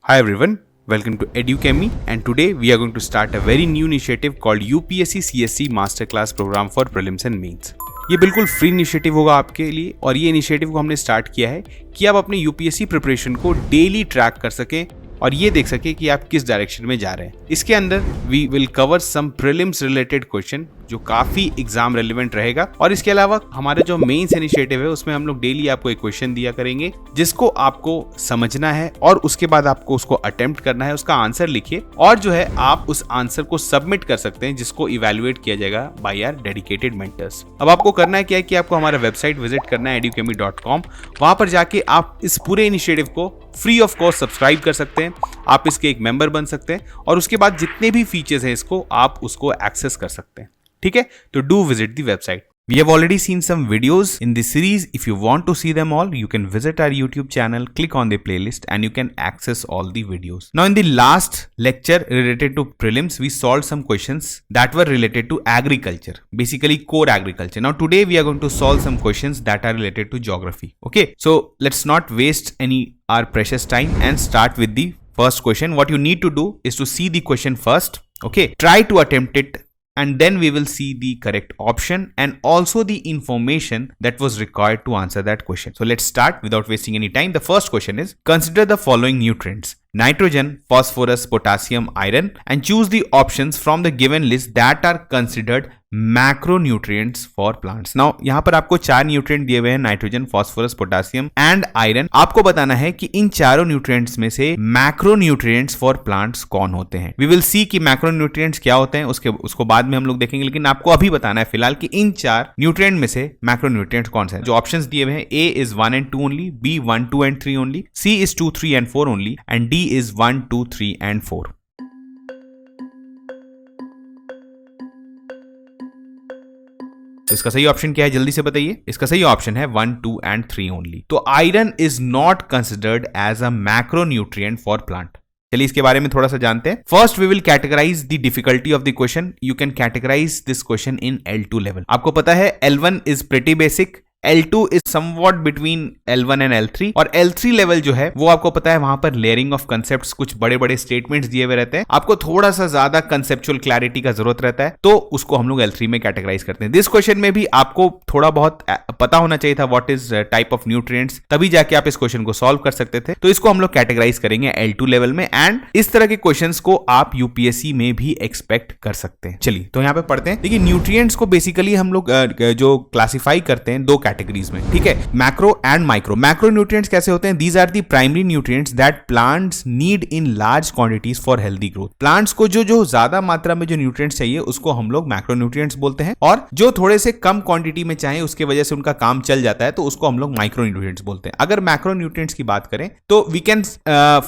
Hi everyone, welcome to EduChemy and today we are going to start a very new initiative called UPSC CSC Masterclass Program for Prelims and Mains। ये बिल्कुल free initiative होगा आपके लिए और ये initiative को हमने start किया है कि आप अपने यूपीएससी प्रिपरेशन को डेली ट्रैक कर सकें और ये देख सके कि आप किस डायरेक्शन में जा रहे हैं। इसके अंदर we will cover some prelims related question जो काफी एग्जाम रेलिवेंट रहेगा और इसके अलावा हमारे जो मेंस इनिशिएटिव है उसमें हम लोग डेली आपको एक क्वेश्चन दिया करेंगे जिसको आपको समझना है और उसके बाद आपको उसको अटेम्प्ट करना है, उसका आंसर लिखिए और जो है आप उस आंसर को सबमिट कर सकते हैं जिसको इवैल्यूएट किया जाएगा बाय आवर डेडिकेटेड मेंटर्स। अब आपको करना है क्या है कि आपको हमारा वेबसाइट विजिट करना है educhemy.com। वहां पर जाके आप इस पूरे इनिशिएटिव को फ्री ऑफ कॉस्ट सब्सक्राइब कर सकते हैं, आप इसके एक मेंबर बन सकते हैं और उसके बाद जितने भी फीचर्स हैं इसको आप उसको एक्सेस कर सकते हैं। ठीक है, तो do visit the website. We have already seen some videos in this series. If you want to see them all, you can visit our YouTube channel, click on the playlist and you can access all the videos. Now in the last lecture related to prelims, we solved some questions that were related to agriculture, basically core agriculture. Now today we are going to solve some questions that are related to geography. Okay, so let's not waste our precious time and start with the first question. What you need to do is to see the question first. Okay, try to attempt it and then we will see the correct option and also the information that was required to answer that question. So let's start without wasting any time. The first question is, consider the following nutrients: nitrogen, phosphorus, potassium, iron, and choose the options from the given list that are considered macronutrients for plants. Now यहाँ पर आपको 4 nutrient दिए हुए हैं, nitrogen, phosphorus, potassium and iron. आपको बताना है कि इन चारों न्यूट्रिएंट्स में से मैक्रोन्यूट्रिएंट्स फॉर प्लांट्स कौन होते हैं। वी विल सी कि मैक्रोन्यूट्रिएंट्स क्या होते हैं, उसको बाद में हम लोग देखेंगे, लेकिन आपको अभी बताना है फिलहाल कि इन 4 न्यूट्रिएंट में से मैक्रोन्यूट्रिएंट्स कौन से हैं। जो ऑप्शंस दिए हुए हैं, A is 1 and 2 only, B 1, 2 and 3 only, C is 2, 3 and 4 only, and D is 1, 2, 3 and 4. तो इसका सही ऑप्शन क्या है, जल्दी से बताइए। इसका सही ऑप्शन है 1, 2 and 3 ओनली। तो iron is not considered as a macronutrient for plant. चलिए इसके बारे में थोड़ा सा जानते हैं। First we will categorize the difficulty of the question. You can categorize this question in L2 level. आपको पता है L1 is pretty basic, L2 is somewhat between L1 and L3 और L3 लेवल जो है वो आपको पता है वहां पर लेयरिंग ऑफ कंसेप्ट्स, कुछ बड़े बड़े स्टेटमेंट्स दिए हुए रहते हैं, आपको थोड़ा सा ज्यादा कंसेप्चुअल क्लैरिटी का जरूरत रहता है, तो उसको हम लोग L3 में कैटेगराइज करते हैं। दिस क्वेश्चन में भी आपको थोड़ा बहुत पता होना चाहिए था what is type of nutrients, तभी जाके आप इस क्वेश्चन को सॉल्व कर सकते थे। तो इसको हम लोग कैटेगराइज करेंगे L2 लेवल में एंड इस तरह के क्वेश्चंस को आप यूपीएससी में भी एक्सपेक्ट कर सकते हैं। चलिए तो यहाँ पे पढ़ते हैं। देखिए न्यूट्रिएंट्स को बेसिकली हम लोग जो क्लासिफाई करते हैं 2 कैटेगरीज में, ठीक है, macro and micro. Macro nutrients कैसे होते हैं? These are the primary nutrients that plants need in large quantities for healthy growth. Plants को जो ज्यादा मात्रा में जो न्यूट्रिएंट्स चाहिए उसको हम लोग मैक्रो न्यूट्रिएंट्स बोलते हैं और जो थोड़े से कम क्वांटिटी में चाहे उसके वजह से उनका काम चल जाता है तो उसको हम लोग माइक्रो न्यूट्रिएंट्स बोलते हैं। अगर मैक्रो न्यूट्रिएंट्स की बात करें तो we can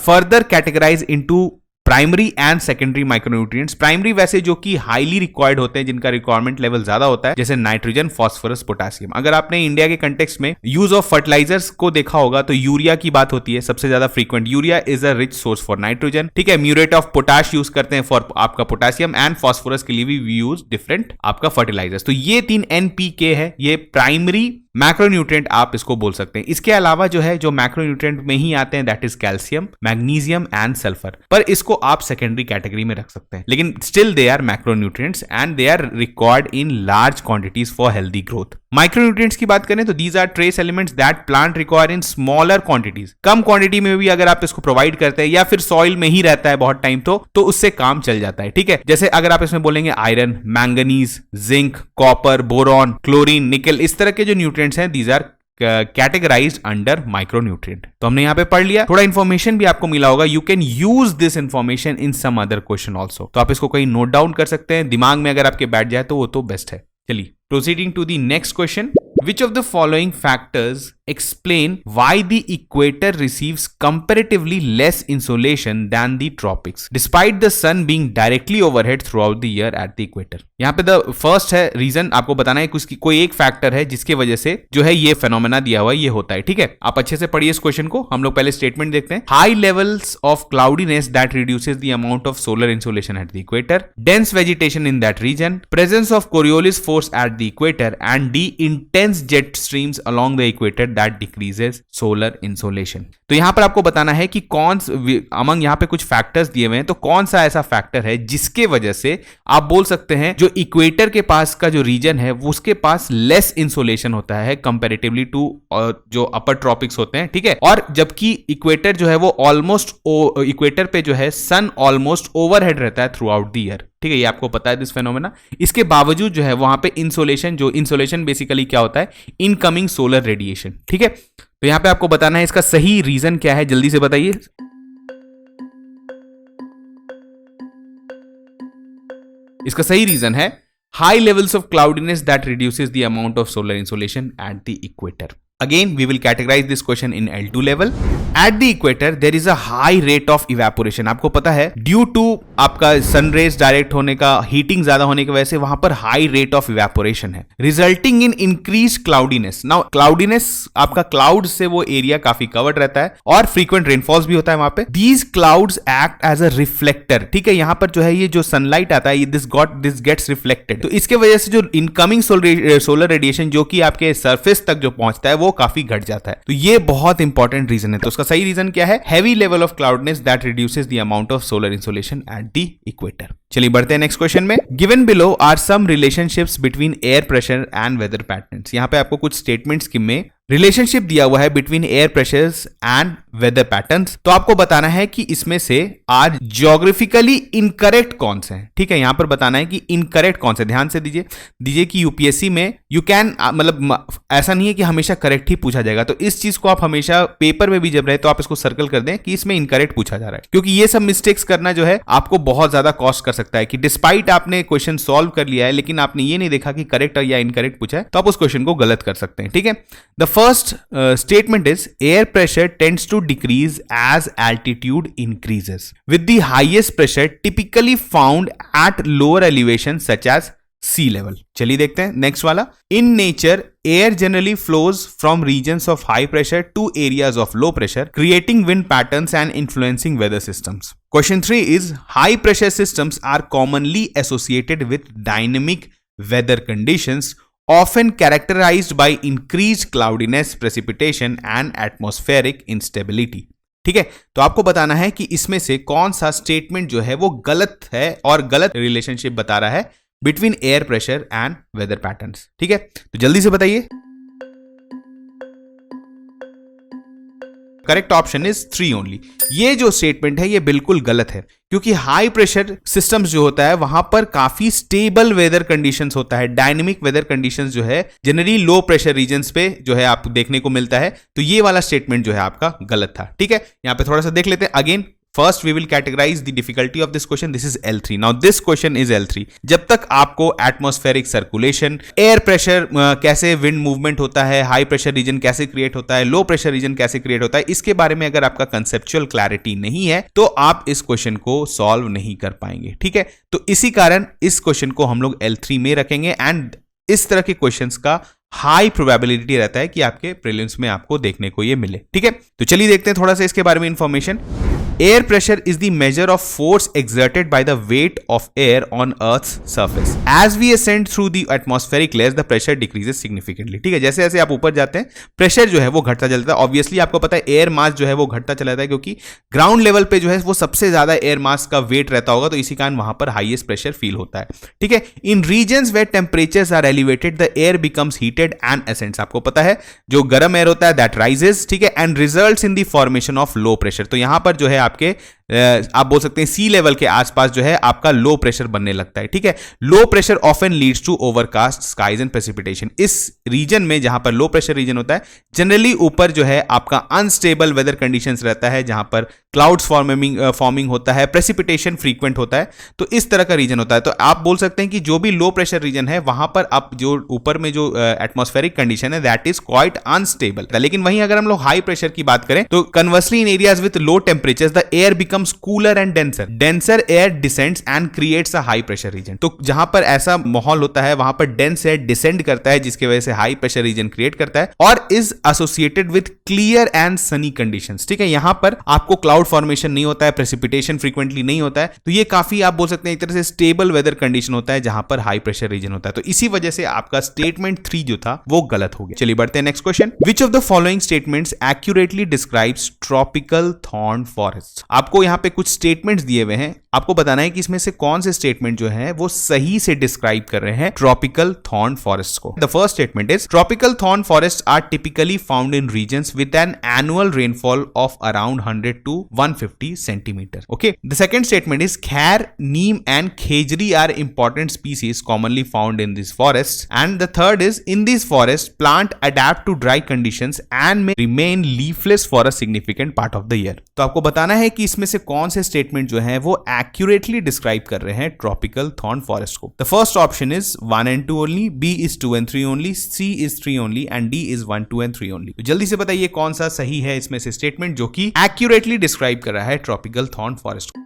further categorize into primary and secondary micronutrients. Primary वैसे जो कि हाईली रिक्वायर्ड होते हैं, जिनका रिक्वायरमेंट लेवल ज्यादा होता है, जैसे नाइट्रोजन, फास्फोरस, पोटासियम। अगर आपने इंडिया के कंटेक्स्ट में यूज ऑफ फर्टिलाइजर्स को देखा होगा तो यूरिया की बात होती है सबसे ज्यादा frequent. Urea is a rich source for nitrogen, ठीक है। म्यूरेट ऑफ पोटाश यूज करते हैं फॉर आपका पोटासियम एंड फास्फोरस के लिए भी यूज डिफरेंट आपका फर्टिलाइजर्स। तो ये 3 NPK है, ये प्राइमरी मैक्रोन्यूट्रिएंट आप इसको बोल सकते हैं। इसके अलावा जो है जो मैक्रोन्यूट्रिएंट में ही आते हैं that is calcium, magnesium and sulphur, पर इसको आप सेकेंडरी कैटेगरी में रख सकते हैं, लेकिन still they are macronutrients and they are required in large quantities for healthy growth. Micronutrients की बात करें तो these are trace elements that plant require in smaller quantities. कम क्वांटिटी में भी अगर आप इसको प्रोवाइड करते हैं या फिर सॉइल में ही रहता है बहुत टाइम तो उससे काम चल जाता है, ठीक है। जैसे अगर आप इसमें बोलेंगे iron, manganese, zinc, copper, boron, chlorine, nickel, इस तरह के जो न्यूट्रिएंट्स हैं these are categorized under micronutrient. तो हमने यहाँ पे पढ़ लिया, थोड़ा इन्फॉर्मेशन भी आपको मिला होगा। You can use this information in some other question also. तो आप इसको कहीं नोट डाउन कर सकते हैं, दिमाग में अगर आपके बैठ जाए तो वो तो बेस्ट है। चलिए proceeding to the next question. Which of the following factors explain why the equator receives comparatively less insolation than the tropics despite the sun being directly overhead throughout the year at the equator? यहाँ पे the first है reason, आपको बताना है कुछ कोई एक factor है जिसके वजह से जो है ये फेनोमेना दिया हुआ है, ये होता है, ठीक है। आप अच्छे से पढ़िए इस क्वेश्चन को। हम लोग पहले स्टेटमेंट देखते हैं। High levels of cloudiness that reduces the amount of solar insolation at the equator, dense vegetation in that region, presence of Coriolis force at the equator and the intense jet streams along the equator that decreases solar insolation. तो यहां पर आपको बताना है कि कौन among यहां पे कुछ फैक्टर्स दिए हुए हैं, तो कौन सा ऐसा फैक्टर है जिसके वजह से आप बोल सकते हैं जो इक्वेटर के पास का जो रीजन है वो उसके पास लेस इंसोलेशन होता है कंपैरेटिवली टू जो अपर ट्रॉपिक्स होते हैं, ठीक है। और जबकि इक्वेटर जो है वो ऑलमोस्ट इक्वेटर पे जो है सन ऑलमोस्ट ओवरहेड रहता है थ्रू आउट द ईयर, ठीक है, ये आपको पता है दिस फेनोमेना। इसके बावजूद जो है वहां पे इंसोलेशन बेसिकली क्या होता है, इनकमिंग सोलर रेडिएशन, ठीक है। तो यहां पे आपको बताना है इसका सही रीजन क्या है, जल्दी से बताइए। इसका सही रीजन है high levels of cloudiness that reduces the amount of solar insolation at the equator. Again, we will categorize this question in L2 level. At the equator, there is a high rate of evaporation. आपको पता है due to आपका sun rays direct होने का, heating ज्यादा होने की वजह से वहां पर हाई रेट ऑफ इवेपोरेशन है, resulting in increase cloudiness. Now cloudiness आपका क्लाउड से वो एरिया काफी कवर्ड रहता है और फ्रीक्वेंट रेनफॉल्स भी होता है वहां पे। These clouds act as a reflector, ठीक है, यहां पर जो है ये जो सनलाइट आता है दिस गेट्स रिफ्लेक्टेड, तो इसके वजह से जो इनकमिंग सोलर रेडिएशन जो कि आपके सरफेस तक जो पहुंचता है वो काफी घट जाता है। तो ये बहुत इंपॉर्टेंट रीजन है। तो उसका सही रीजन क्या है, heavy level of cloudness that reduces the amount of solar insolation at the equator. चलिए बढ़ते हैं नेक्स्ट क्वेश्चन में। Given below are some relationships between air pressure and weather patterns. यहां पे आपको कुछ स्टेटमेंट्स में रिलेशनशिप दिया हुआ है between air pressures and weather patterns. तो आपको बताना है कि इसमें से आज ज्योग्राफिकली इनकरेक्ट कौन से हैं, ठीक है। यहां पर बताना है कि इनकरेक्ट कौन से, ध्यान से दीजिए कि यूपीएससी में यू कैन मतलब ऐसा नहीं है कि हमेशा करेक्ट ही पूछा जाएगा, तो इस चीज को आप हमेशा पेपर में भी जब रहे तो आप इसको सर्कल कर दें कि इसमें इनकरेक्ट पूछा जा रहा है, क्योंकि ये सब मिस्टेक्स करना जो है आपको बहुत ज्यादा कॉस्ट कर सकता है कि डिस्पाइट आपने क्वेश्चन सॉल्व कर लिया है लेकिन आपने ये नहीं देखा कि करेक्ट या इनकरेक्ट पूछा है, तो आप उस क्वेश्चन को गलत कर सकते हैं, ठीक है। The first statement is air pressure tends to decrease as altitude increases, with the highest pressure typically found at lower elevations such as sea level. चलिए देखते हैं नेक्स्ट वाला। In nature, air generally flows from regions of high pressure to areas of low pressure, creating wind patterns and influencing weather systems. Question 3 is high pressure systems are commonly associated with dynamic weather conditions, often characterized by increased cloudiness, precipitation and atmospheric instability. ठीक है, तो आपको बताना है कि इसमें से कौन सा स्टेटमेंट जो है वो गलत है और गलत रिलेशनशिप बता रहा है between air pressure and weather patterns, ठीक है। तो जल्दी से बताइए। Correct option is 3 only. ये जो स्टेटमेंट है ये बिल्कुल गलत है, क्योंकि हाई प्रेशर सिस्टम्स जो होता है वहां पर काफी स्टेबल वेदर कंडीशंस होता है, डायनेमिक वेदर कंडीशंस जो है जनरली लो प्रेशर रीजन्स पे जो है आपको देखने को मिलता है। तो ये वाला स्टेटमेंट जो है आपका गलत था, ठीक है। यहां पे थोड़ा सा देख लेते हैं again. First, we will categorize the difficulty of this question. This is L3. Now, this question is L3. जब तक आपको atmospheric circulation, air pressure कैसे wind movement होता है, high pressure region कैसे create होता है, low pressure region कैसे create होता है, इसके बारे में अगर आपका conceptual clarity नहीं है तो आप इस question को solve नहीं कर पाएंगे, ठीक है। तो इसी कारण इस question को हम लोग L3 में रखेंगे एंड इस तरह के क्वेश्चंस का हाई प्रोबेबिलिटी रहता है कि आपके प्रीलिम्स में आपको देखने को ये मिले, ठीक है। तो चलिए देखते हैं थोड़ा सा इसके बारे में information. Air pressure is the measure of force exerted by the weight of air on Earth's surface. As we ascend through the atmospheric layers, the pressure decreases significantly. ठीक है, जैसे जैसे आप ऊपर जाते हैं प्रेशर जो है वो घटता चलता है। ऑब्वियसली आपको पता है एयर मास जो है वो घटता चला जाता है, क्योंकि ग्राउंड लेवल पे जो है वो सबसे ज्यादा एयर मास का वेट रहता होगा, तो इसी कारण वहां पर हाईएस्ट प्रेशर फील होता है, ठीक है। In regions where temperatures are elevated the air becomes heated and ascends. आपको पता है जो गर्म एयर होता है दैट राइजेस, ठीक है, and results in the formation of low pressure. तो यहां पर जो है आपके आप बोल सकते हैं सी लेवल के आसपास जो है आपका लो प्रेशर बनने लगता है, ठीक है। Low pressure often leads to overcast skies and precipitation. इस रीजन में जहां पर लो प्रेशर रीजन होता है जनरली ऊपर जो है आपका अनस्टेबल वेदर कंडीशंस रहता है, जहां पर क्लाउड्स फॉर्मिंग होता है, प्रेसिपिटेशन फ्रीक्वेंट होता है, तो इस तरह का रीजन होता है। तो आप बोल सकते हैं कि जो भी लो प्रेशर रीजन है वहां पर आप जो ऊपर में जो एटमॉस्फेरिक कंडीशन है दैट इज क्वाइट अनस्टेबल। लेकिन वहीं अगर हम लोग हाई प्रेशर की बात करें तो conversely in areas with low temperatures the air become becomes cooler and denser. Denser air descends and creates a high pressure region. तो जहां पर ऐसा माहौल होता है वहां पर डेंस एयर डिसेंड करता है जिसकी वजह से हाई प्रेशर रीजन क्रिएट करता है और is associated with clear and Sunny conditions. ठीक है, यहां पर आपको क्लाउड फॉर्मेशन नहीं होता है, प्रेसिपिटेशन फ्रीक्वेंटली नहीं होता है, तो ये काफी आप बोल सकते हैं एक तरह से स्टेबल वेदर कंडीशन होता है जहां पर हाई प्रेशर रीजन होता है. तो इसी वजह से आपका स्टेटमेंट 3 जो था वो गलत हो गया. चलिए बढ़ते हैं next question. Which of the following statements accurately describes tropical thorn forest. आपको यहां पे कुछ स्टेटमेंट्स दिए हुए हैं, आपको बताना है कि इसमें से कौन से स्टेटमेंट जो है वो सही से डिस्क्राइब कर रहे हैं ट्रॉपिकल थॉर्न फॉरेस्ट को. The first statement is tropical thorn forest are typically found in regions with an annual rainfall of around 100 to 150 centimetre. Okay. The second statement is khair, neem and khejri are important species commonly found in this forest. And the third is in this forest plant adept to dry conditions and may remain leafless for a significant part of the year. तो आपको बताना है कि इसमें से कौन से statement जो है वो एक्यूरेटली डिस्क्राइब कर रहे हैं ट्रॉपिकल थॉर्न फॉरेस्ट को. The first option is 1 and 2 only, B is 2 and 3 only, C is 3 only and D is 1, 2 and 3 only. तो जल्दी से बताइए कौन सा सही है इसमें से स्टेटमेंट जो कि एक्यूरेटली डिस्क्राइब कर रहा है ट्रॉपिकल थॉर्न फॉरेस्ट को.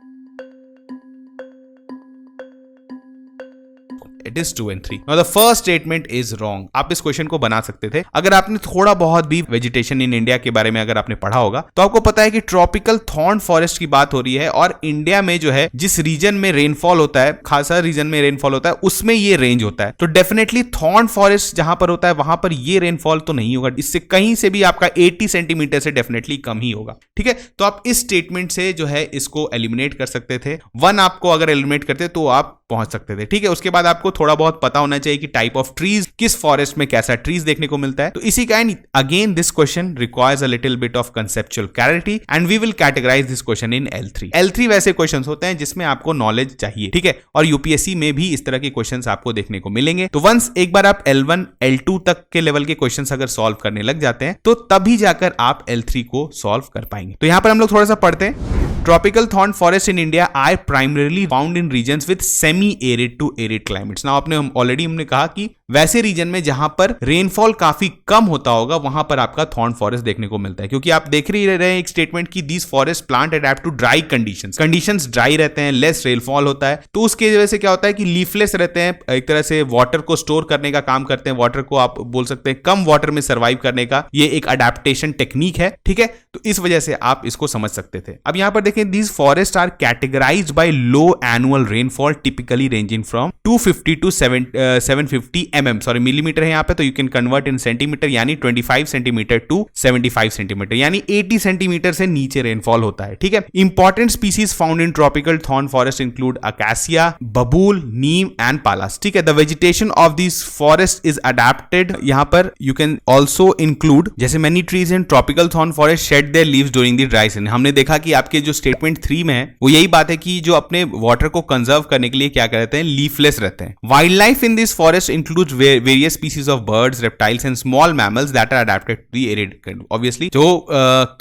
It is 2 and 3. Now the first statement is wrong. आप इस क्वेश्चन को बना सकते थे अगर आपने थोड़ा बहुत भी वेजिटेशन इन इंडिया के बारे में अगर आपने पढ़ा होगा तो आपको पता है कि ट्रॉपिकल थॉर्न फॉरेस्ट की बात हो रही है और इंडिया में जो है जिस रीजन में रेनफॉल होता है, खासा रीजन में रेनफॉल होता है, उसमें ये रेंज होता है. तो डेफिनेटली थॉर्न फॉरेस्ट जहां पर होता है वहां पर ये रेनफॉल तो नहीं होगा, इससे कहीं से भी आपका 80 सेंटीमीटर से डेफिनेटली कम ही होगा. ठीक है, तो आप इस स्टेटमेंट से जो है इसको एलिमिनेट कर सकते थे. 1 आपको अगर एलिमिनेट करते तो आप पहुंच सकते थे. ठीक है, उसके बाद आपको थोड़ा बहुत पता होना चाहिए कि टाइप ऑफ ट्रीज, किस फॉरेस्ट में कैसा ट्रीज देखने को मिलता है. तो इसी kind again this question requires a little bit of conceptual clarity and we will categorize this question in L3. L3 वैसे क्वेश्चंस होते हैं जिसमें आपको नॉलेज चाहिए. ठीक है, और यूपीएससी में भी इस तरह के क्वेश्चंस आपको देखने को मिलेंगे. तो वंस एक बार आप L1 L2 तक के लेवल के क्वेश्चंस अगर सॉल्व करने लग जाते हैं तो तभी जाकर आप L3 को सॉल्व कर पाएंगे. तो यहां पर हम लोग थोड़ा सा पढ़ते हैं. Tropical thorn forests in India are primarily found in regions with semi-arid to arid climates. Now आपने ऑलरेडी हमने कहा कि वैसे रीजन में जहां पर रेनफॉल काफी कम होता होगा वहां पर आपका थॉर्न फॉरेस्ट देखने को मिलता है, क्योंकि आप देख ही रहे हैं एक स्टेटमेंट की these forest plant adept to dry conditions dry रहते हैं, लेस रेनफॉल होता है, तो उसकी वजह से क्या होता है कि लीफलेस रहते हैं, एक तरह से वाटर को स्टोर करने का काम करते हैं, वाटर को आप बोल सकते हैं कम वाटर में सर्वाइव करने का ये एक अडेप्टेशन टेक्निक है. ठीक है, तो इस वजह से आप इसको समझ सकते थे. अब यहां पर देखें, these forest are categorized by low annual rainfall typically ranging from 250 to 750 millimetre है यहाँ पे, तो you can convert in centimetre, यानी 25 सेंटीमीटर टू 75 सेंटीमीटर, यानी 80 सेंटीमीटर से नीचे रेनफॉल होता है. ठीक है, important species found in tropical thorn forest include acacia, बबूल, नीम एंड पालास. ठीक है, the vegetation of this forest is adapted. यहाँ पर यू कैन ऑल्सो इंक्लूड जैसे many trees in tropical thorn forest shade there leaves during the dry season. हमने देखा कि आपके जो स्टेटमेंट 3 में है वो यही बात है कि जो अपने वाटर को कंजर्व करने के लिए क्या करते हैं, लीफलेस रहते हैं. Wild life in this forest includes various species of birds, reptiles and small mammals that are adapted to the arid. Obviously जो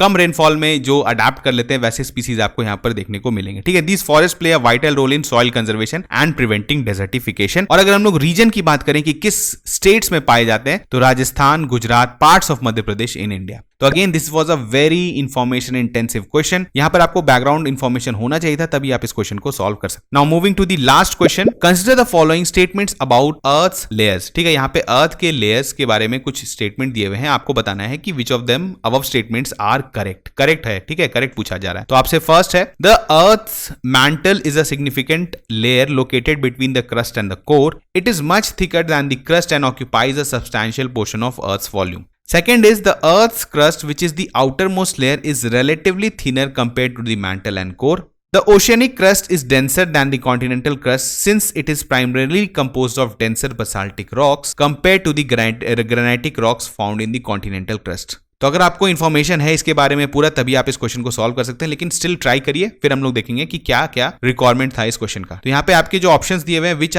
कम रेनफॉल में जो अडेप्ट कर लेते हैं वैसे स्पीसीज आपको यहाँ पर देखने को मिलेंगे. ठीक है, these forests play a vital role in soil conservation and preventing desertification. और अगर हम लोग रीजन की बात करें कि किस स्टेट्स में पाए जाते हैं, तो Rajasthan, Gujarat, parts of Madhya Pradesh in India. तो again this was a very information intensive question. यहां पर आपको बैकग्राउंड इंफॉर्मेशन होना चाहिए था, तभी आप इस क्वेश्चन को सॉल्व कर सकते. Now moving to the last question, consider the following statements about earth's layers. ठीक है, यहां पे अर्थ के लेयर्स के बारे में कुछ स्टेटमेंट दिए हुए हैं, आपको बताना है कि which of them above statements are correct. Correct है, ठीक है, करेक्ट पूछा जा रहा है. तो आपसे फर्स्ट है, the earth's mantle is a significant layer located between the crust and the core. It is much thicker than the crust and occupies a substantial portion of earth's volume. Second is the Earth's crust, which is the outermost layer, is relatively thinner compared to the mantle and core. The oceanic crust is denser than the continental crust since it is primarily composed of denser basaltic rocks compared to the granitic rocks found in the continental crust. तो अगर आपको information है इसके बारे में पूरा, तभी आप इस क्वेश्चन को सॉल्व कर सकते हैं, लेकिन स्टिल ट्राई करिए, फिर हम लोग देखेंगे कि क्या क्या रिक्वायरमेंट था इस क्वेश्चन का. तो यहाँ पे आपके जो ऑप्शंस दिए हुए हैं, which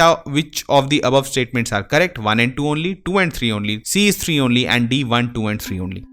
of the above statements are correct, 1 and 2 only, 2 and 3 only, C is 3 only and D 1, 2 and 3 only.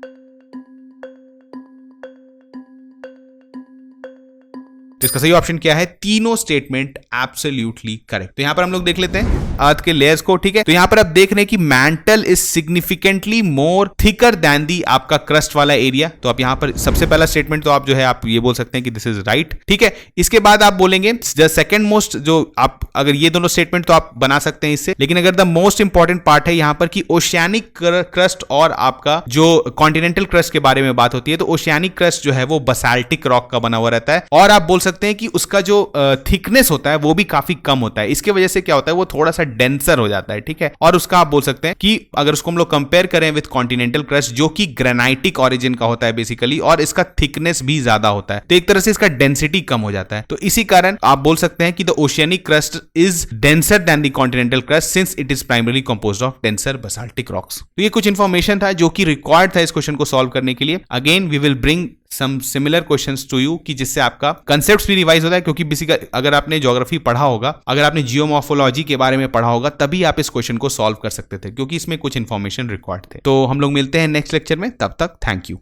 तो इसका सही ऑप्शन क्या है, तीनों स्टेटमेंट एब्सोल्युटली करेक्ट. तो यहां पर हम लोग देख लेते हैं अर्थ के लेयर्स को, ठीक है। तो यहाँ पर आप देख रहे हैं कि mantle is significantly more thicker than the आपका क्रस्ट वाला एरिया। तो आप यहाँ पर सबसे पहला स्टेटमेंट तो आप जो है आप ये बोल सकते हैं कि दिस इज राइट, ठीक है। इसके बाद आप बोलेंगे द सेकंड मोस्ट, जो आप अगर ये दोनों स्टेटमेंट तो आप बना सकते हैं इससे, लेकिन अगर द मोस्ट इंपॉर्टेंट पार्ट है यहाँ पर कि ओशियानिक क्रस्ट और आपका जो कॉन्टिनेंटल क्रस्ट के बारे में बात होती है, तो ओशियानिक क्रस्ट जो है वो बसाल्टिक रॉक का बना हुआ रहता है और आप बोल सकते हैं कि उसका जो थिकनेस होता है वो भी काफी कम होता है। इसके वजह से क्या होता है, वो थोड़ा सा डेंसर हो जाता है, ठीक है। और उसका आप बोल सकते हैं कि अगर उसको हम लोग कंपेयर करें विद कॉन्टिनेंटल क्रस्ट जो कि ग्रेनाइटिक ऑरिजिन का होता है बेसिकली, और इसका थिकनेस भी ज्यादा होता है, तो एक तरह से इसका डेंसिटी कम हो जाता है। तो इसी कारण आप बोल सकते हैं कि the oceanic crust is denser then the continental crust since it is primarily composed of denser basaltic rocks. तो ये कुछ इंफॉर्मेशन था जो कि रिक्वायर्ड था इस क्वेश्चन को सॉल्व करने के लिए। Again we will bring some similar questions to you कि जिससे आपका कंसेप्ट्स भी रिवाइज होता है, क्योंकि बेसिकली अगर आपने ज्योग्राफी पढ़ा होगा, अगर आपने जियोमॉर्फोलॉजी के बारे में पढ़ा होगा, तभी आप इस क्वेश्चन को सॉल्व कर सकते थे, क्योंकि इसमें कुछ इंफॉर्मेशन रिक्वायर्ड थे। तो हम लोग मिलते हैं नेक्स्ट लेक्चर में, तब तक थैंक यू।